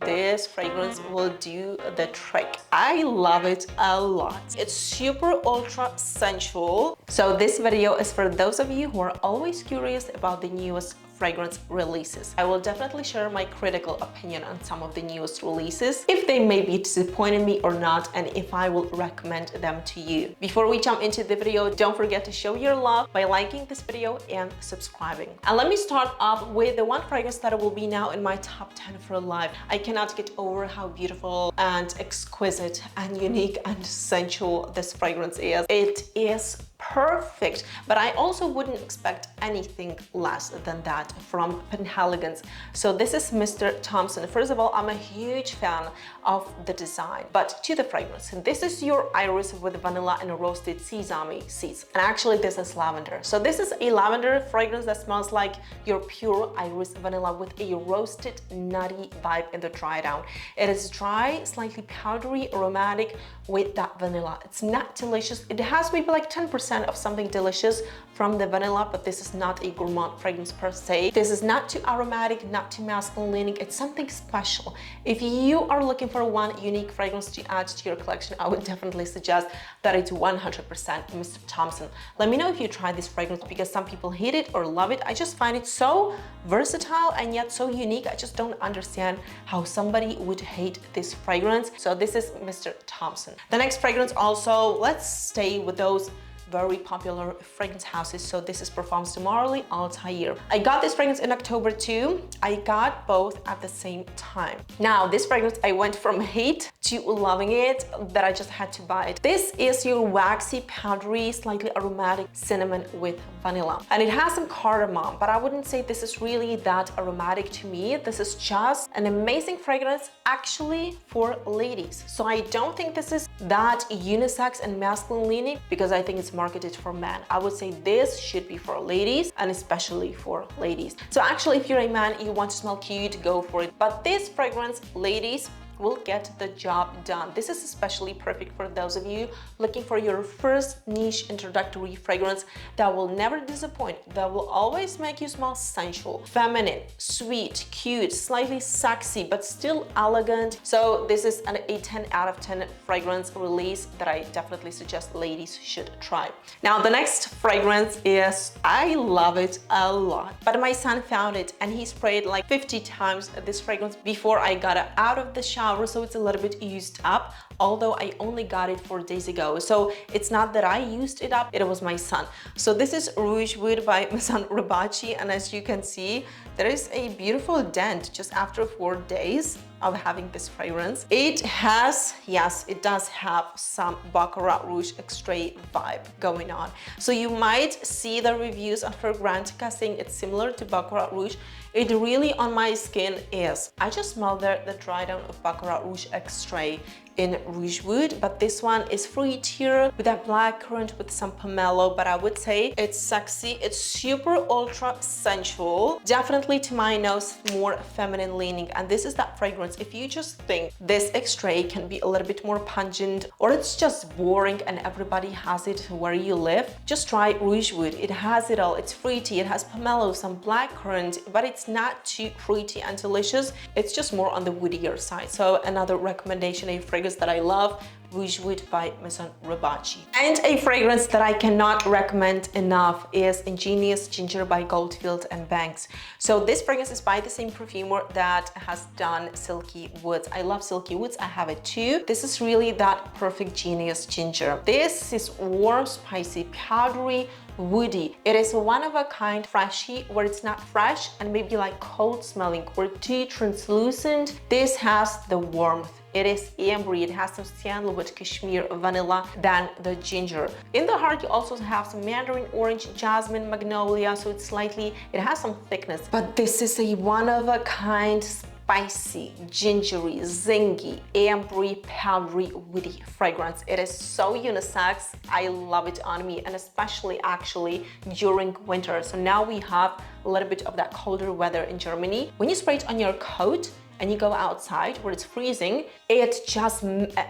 This fragrance will do the trick. I love it a lot. It's super ultra sensual. So this video is for those of you who are always curious about the newest fragrance releases. I will definitely share my critical opinion on some of the newest releases, if they may be disappointing me or not, and if I will recommend them to you. Before we jump into the video, don't forget to show your love by liking this video and subscribing. And let me start off with the one fragrance that will be now in my top 10 for life. I cannot get over how beautiful and exquisite and unique and sensual this fragrance is. It is perfect, but I also wouldn't expect anything less than that from Penhaligons. So this is Mr. Thompson. First of all, I'm a huge fan of the design, but to the fragrance. This is your iris with vanilla and roasted sesame seeds. And actually this is lavender. So this is a lavender fragrance that smells like your pure iris vanilla with a roasted nutty vibe in the dry down. It is dry, slightly powdery, aromatic with that vanilla. It's not delicious. It has maybe like 10% of something delicious from the vanilla, but this is not a gourmand fragrance per se. This is not too aromatic, not too masculine leaning. It's something special. If you are looking for one unique fragrance to add to your collection, I would definitely suggest that it's 100% Mr. Thompson. Let me know if you tried this fragrance, because some people hate it or love it. I just find it so versatile and yet so unique. I just don't understand how somebody would hate this fragrance. So this is Mr. Thompson. The next fragrance also, let's stay with those very popular fragrance houses. So this is Perfumes de Marly, Altair. I got this fragrance in October too. I got both at the same time. Now this fragrance, I went from hate to loving it, that I just had to buy it. This is your waxy, powdery, slightly aromatic cinnamon with vanilla. And it has some cardamom, but I wouldn't say this is really that aromatic to me. This is just an amazing fragrance actually for ladies. So I don't think this is that unisex and masculine leaning, because I think it's marketed for men. I would say this should be for ladies, and especially for ladies. So actually, if you're a man, you want to smell cute, go for it. But this fragrance, ladies, will get the job done. This is especially perfect for those of you looking for your first niche introductory fragrance that will never disappoint, that will always make you smell sensual, feminine, sweet, cute, slightly sexy, but still elegant. So this is a 10 out of 10 fragrance release that I definitely suggest ladies should try. Now the next fragrance is, I love it a lot, but my son found it and he sprayed like 50 times this fragrance before I got it out of the shower. So it's a little bit used up, although I only got it 4 days ago. So it's not that I used it up, it was my son. So this is Rougewood Maison Rebatchi, and as you can see, there is a beautiful dent just after 4 days of having this fragrance. It has, yes, it does have some Baccarat Rouge extrait vibe going on. So you might see the reviews on Fragrantica saying it's similar to Baccarat Rouge. It really on my skin is. I just smell the dry down of Baccarat Rouge extrait in Rougewood, but this one is fruitier with that black currant with some pomelo, but I would say it's sexy. It's super ultra sensual. Definitely to my nose, more feminine leaning. And this is that fragrance. If you just think this extrait can be a little bit more pungent, or it's just boring and everybody has it where you live, just try Rougewood. It has it all. It's fruity, it has pomelo, some black currant, but it's not too fruity and delicious. It's just more on the woodier side. So another recommendation, a fragrance that I love, Rougewood by Maison Rebatchi. And a fragrance that I cannot recommend enough is Ingenious Ginger by Goldfield Banks. So this fragrance is by the same perfumer that has done Silky Woods. I love Silky Woods, I have it too. This is really that perfect Genius Ginger. This is warm, spicy, powdery, woody. It is one of a kind freshy, where it's not fresh and maybe like cold smelling or too translucent. This has the warmth. It is ambery, it has some sandalwood, cashmere, vanilla, than the ginger. In the heart, you also have some mandarin orange, jasmine, magnolia, so it's slightly, it has some thickness. But this is a one-of-a-kind, spicy, gingery, zingy, ambery, powdery, woody fragrance. It is so unisex. I love it on me, and especially actually during winter. So now we have a little bit of that colder weather in Germany. When you spray it on your coat, and you go outside where it's freezing, it just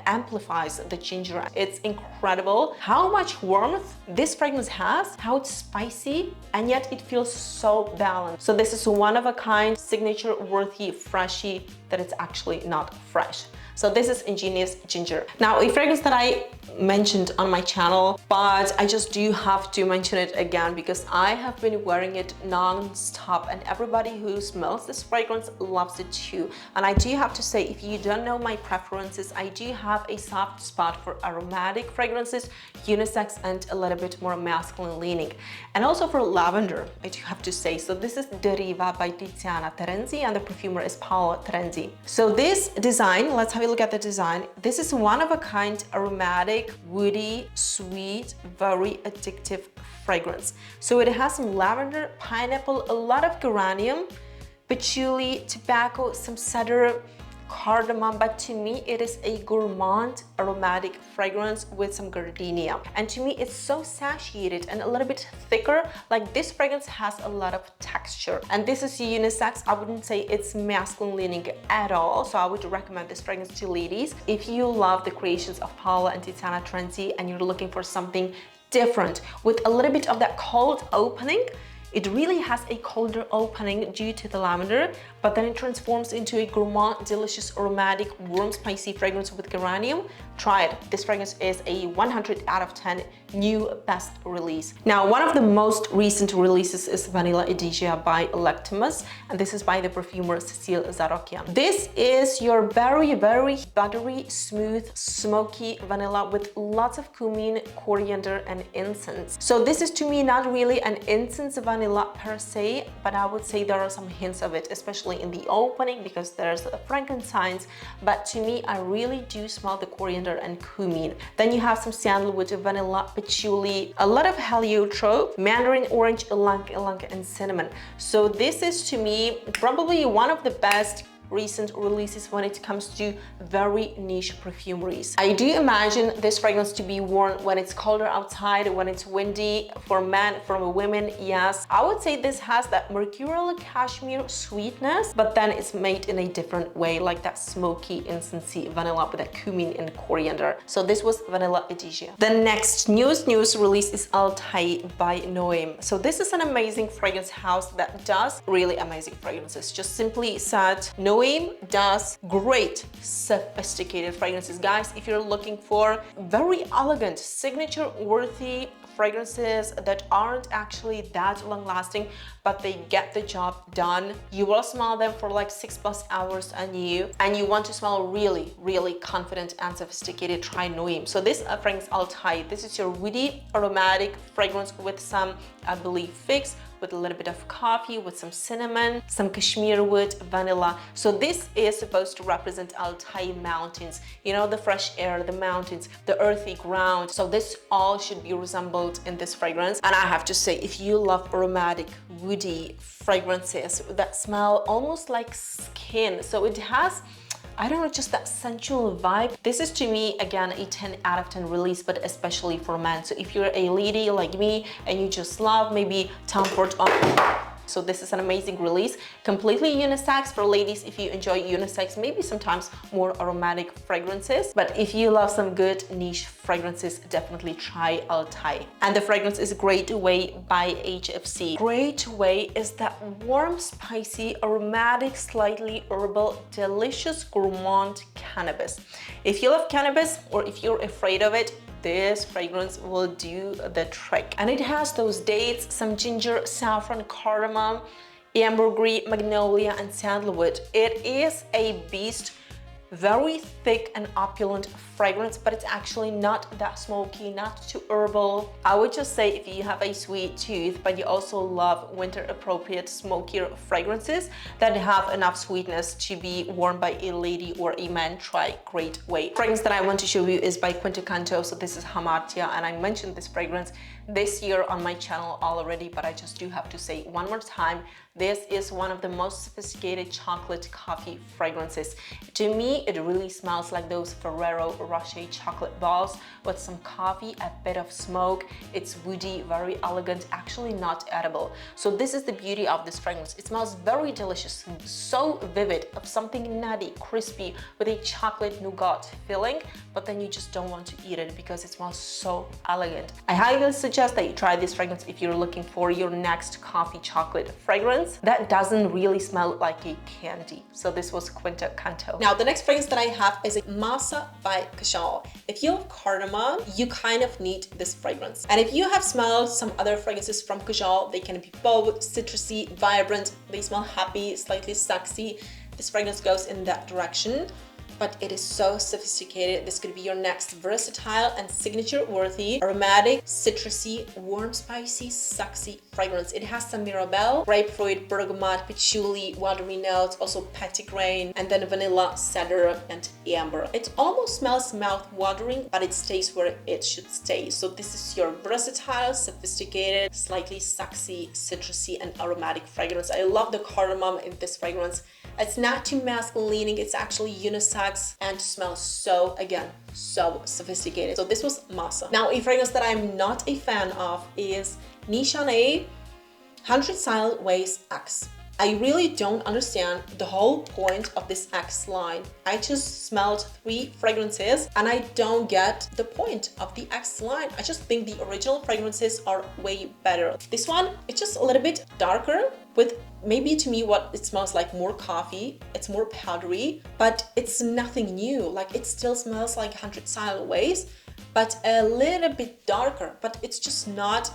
amplifies the ginger. It's incredible how much warmth this fragrance has, how it's spicy, and yet it feels so balanced. So this is one of a kind, signature worthy, freshy that it's actually not fresh. So this is Ingenious Ginger. Now, a fragrance that I mentioned on my channel, but I just do have to mention it again because I have been wearing it non-stop and everybody who smells this fragrance loves it too. And I do have to say, if you don't know my preferences, I do have a soft spot for aromatic fragrances, unisex, and a little bit more masculine leaning. And also for lavender, I do have to say. So this is Deriva by Tiziana Terenzi and the perfumer is Paolo Terenzi. So this design, let's have a look at the design. This is one of a kind aromatic, woody, sweet, very addictive fragrance. So it has some lavender, pineapple, a lot of geranium, patchouli, tobacco, some cedar, cardamom, but to me it is a gourmand aromatic fragrance with some gardenia, and to me it's so satiated and a little bit thicker. Like, this fragrance has a lot of texture, and this is unisex. I wouldn't say it's masculine leaning at all, so I would recommend this fragrance to ladies. If you love the creations of Paolo and Tiziana Terenzi and you're looking for something different with a little bit of that cold opening, it really has a colder opening due to the lavender, but then it transforms into a gourmand, delicious, aromatic, warm, spicy fragrance with geranium. Try it. This fragrance is a 100 out of 10 new best release. Now, one of the most recent releases is Vanilla Edesia by Electimuss, and this is by the perfumer Cecile Zarokian. This is your very, very buttery, smooth, smoky vanilla with lots of cumin, coriander, and incense. So this is, to me, not really an incense vanilla per se, but I would say there are some hints of it, especially in the opening because there's a frankincense, but to me, I really do smell the coriander and cumin. Then you have some sandalwood, vanilla, patchouli, a lot of heliotrope, mandarin orange, ylang ylang, and cinnamon. So this is, to me, probably one of the best recent releases when it comes to very niche perfumeries. I do imagine this fragrance to be worn when it's colder outside, when it's windy, for men, for women, yes. I would say this has that mercurial cashmere sweetness, but then it's made in a different way, like that smoky, incensey vanilla with that cumin and coriander. So this was Vanilla Edesia. The next newest release is Altai by Noeme. So this is an amazing fragrance house that does really amazing fragrances. Just simply said, Noeme does great sophisticated fragrances. Guys, if you're looking for very elegant, signature worthy fragrances that aren't actually that long lasting, but they get the job done, you will smell them for like 6+ hours and you want to smell really, really confident and sophisticated, try Noeme. So this fragrance Altai, this is your woody aromatic fragrance with some, I believe, figs, with a little bit of coffee, with some cinnamon, some cashmere wood, vanilla. So this is supposed to represent Altai mountains, you know, the fresh air, the mountains, the earthy ground. So this all should be resembled in this fragrance. And I have to say, if you love aromatic, woody fragrances that smell almost like skin, so it has, I don't know, just that sensual vibe. This is, to me, again, a 10 out of 10 release, but especially for men. So if you're a lady like me and you just love maybe Tom Ford, so this is an amazing release, completely unisex for ladies if you enjoy unisex, maybe sometimes more aromatic fragrances. But if you love some good niche fragrances, definitely try Altai. And the fragrance is Great Way by HFC. Great Way is that warm, spicy, aromatic, slightly herbal, delicious gourmand cannabis. If you love cannabis or if you're afraid of it, this fragrance will do the trick. And it has those dates, some ginger, saffron, cardamom, ambergris, magnolia, and sandalwood. It is a beast, very thick and opulent fragrance, but it's actually not that smoky, not too herbal. I would just say, if you have a sweet tooth, but you also love winter appropriate smokier fragrances that have enough sweetness to be worn by a lady or a man, try Great Way. Fragrance that I want to show you is by Canto. So this is Hamartia, and I mentioned this fragrance this year on my channel already, but I just do have to say one more time, this is one of the most sophisticated chocolate coffee fragrances. To me, it really smells like those Ferrero Rocher chocolate balls with some coffee, a bit of smoke. It's woody, very elegant, actually not edible. So this is the beauty of this fragrance. It smells very delicious, so vivid, of something nutty, crispy, with a chocolate nougat filling, but then you just don't want to eat it because it smells so elegant. I highly suggest suggest that you try this fragrance if you're looking for your next coffee chocolate fragrance that doesn't really smell like a candy. So this was Canto. Now, the next fragrance that I have is a Masa by Kajal. If you have cardamom, you kind of need this fragrance. And if you have smelled some other fragrances from Kajal, they can be bold, citrusy, vibrant, they smell happy, slightly sexy. This fragrance goes in that direction, but it is so sophisticated. This could be your next versatile and signature-worthy, aromatic, citrusy, warm, spicy, sexy fragrance. It has some mirabelle, grapefruit, bergamot, patchouli, watery notes, also petitgrain, and then vanilla, cedar, and amber. It almost smells mouth-watering, but it stays where it should stay. So this is your versatile, sophisticated, slightly sexy, citrusy, and aromatic fragrance. I love the cardamom in this fragrance. It's not too masculine, it's actually unisex and smells so, again, so sophisticated. So this was Masa. Now, a fragrance that I'm not a fan of is Nishane 100 Silent Ways X. I really don't understand the whole point of this X line. I just smelled 3 fragrances and I don't get the point of the X line. I just think the original fragrances are way better. This one, it's just a little bit darker with maybe to me what it smells like more coffee. It's more powdery, but it's nothing new. Like it still smells like 100 Silent Ways, but a little bit darker, but it's just not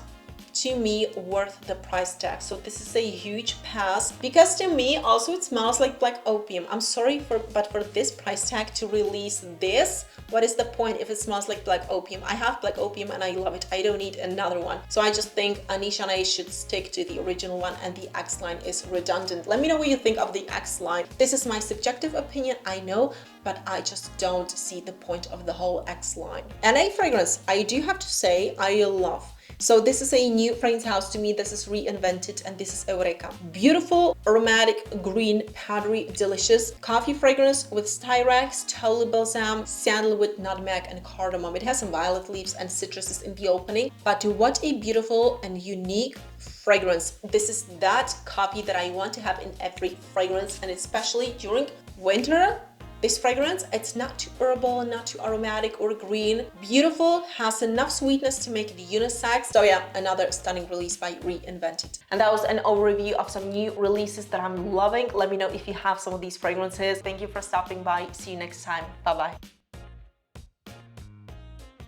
to me worth the price tag. So this is a huge pass because to me also it smells like black opium. I'm sorry but for this price tag to release this, what is the point if it smells like black opium? I have black opium and I love it. I don't need another one. So I just think Nishane should stick to the original one and the X line is redundant. Let me know what you think of the X line. This is my subjective opinion, I know, but I just don't see the point of the whole X line. And a fragrance I do have to say I love. So this is a new fragrance house to me. This is Reinvented and this is Eureka. Beautiful, aromatic, green, powdery, delicious coffee fragrance with styrax, tolu balsam, sandalwood, nutmeg, and cardamom. It has some violet leaves and citruses in the opening, but what a beautiful and unique fragrance. This is that copy that I want to have in every fragrance, and especially during winter. This fragrance, it's not too herbal, not too aromatic or green. Beautiful, has enough sweetness to make it unisex. So yeah, another stunning release by Reinvented. And that was an overview of some new releases that I'm loving. Let me know if you have some of these fragrances. Thank you for stopping by. See you next time. Bye-bye.